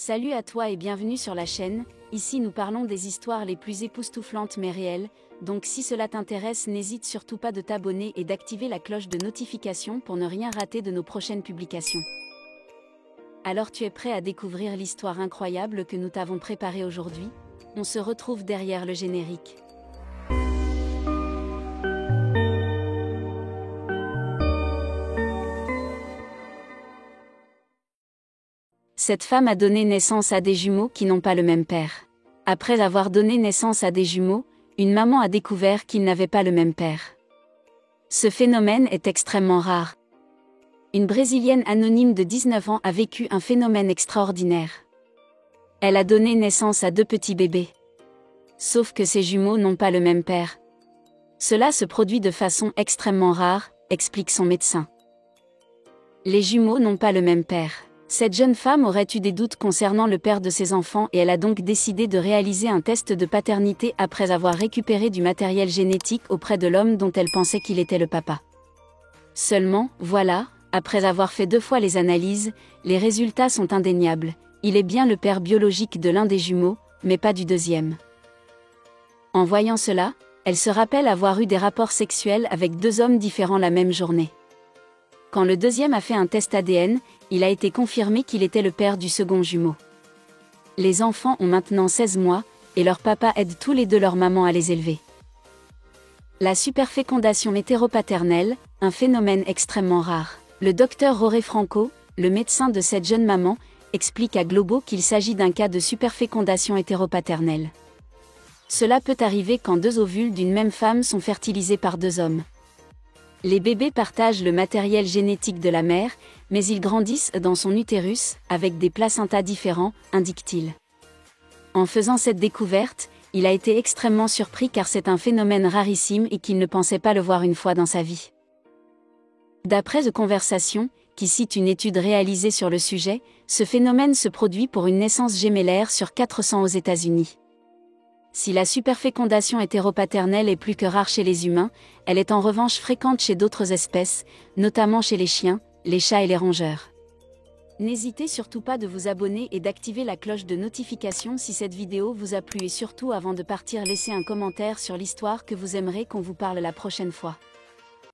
Salut à toi et bienvenue sur la chaîne. Ici nous parlons des histoires les plus époustouflantes mais réelles, donc si cela t'intéresse n'hésite surtout pas de t'abonner et d'activer la cloche de notification pour ne rien rater de nos prochaines publications. Alors tu es prêt à découvrir l'histoire incroyable que nous t'avons préparée aujourd'hui? On se retrouve derrière le générique. Cette femme a donné naissance à des jumeaux qui n'ont pas le même père. Après avoir donné naissance à des jumeaux, une maman a découvert qu'ils n'avaient pas le même père. Ce phénomène est extrêmement rare. Une Brésilienne anonyme de 19 ans a vécu un phénomène extraordinaire. Elle a donné naissance à 2 petits bébés. Sauf que ces jumeaux n'ont pas le même père. Cela se produit de façon extrêmement rare, explique son médecin. Les jumeaux n'ont pas le même père. Cette jeune femme aurait eu des doutes concernant le père de ses enfants et elle a donc décidé de réaliser un test de paternité après avoir récupéré du matériel génétique auprès de l'homme dont elle pensait qu'il était le papa. Seulement, voilà, après avoir fait 2 fois les analyses, les résultats sont indéniables. Il est bien le père biologique de l'un des jumeaux, mais pas du deuxième. En voyant cela, elle se rappelle avoir eu des rapports sexuels avec 2 hommes différents la même journée. Quand le deuxième a fait un test ADN, il a été confirmé qu'il était le père du second jumeau. Les enfants ont maintenant 16 mois, et leur papa aide tous les 2 leur maman à les élever. La superfécondation hétéropaternelle, un phénomène extrêmement rare. Le docteur Jorge Franco, le médecin de cette jeune maman, explique à Globo qu'il s'agit d'un cas de superfécondation hétéropaternelle. Cela peut arriver quand 2 ovules d'une même femme sont fertilisés par 2 hommes. Les bébés partagent le matériel génétique de la mère, mais ils grandissent dans son utérus, avec des placentas différents, indique-t-il. En faisant cette découverte, il a été extrêmement surpris car c'est un phénomène rarissime et qu'il ne pensait pas le voir une fois dans sa vie. D'après The Conversation, qui cite une étude réalisée sur le sujet, ce phénomène se produit pour une naissance gémellaire sur 400 aux États-Unis. Si la superfécondation hétéropaternelle est plus que rare chez les humains, elle est en revanche fréquente chez d'autres espèces, notamment chez les chiens, les chats et les rongeurs. N'hésitez surtout pas de vous abonner et d'activer la cloche de notification si cette vidéo vous a plu et surtout avant de partir laissez un commentaire sur l'histoire que vous aimerez qu'on vous parle la prochaine fois.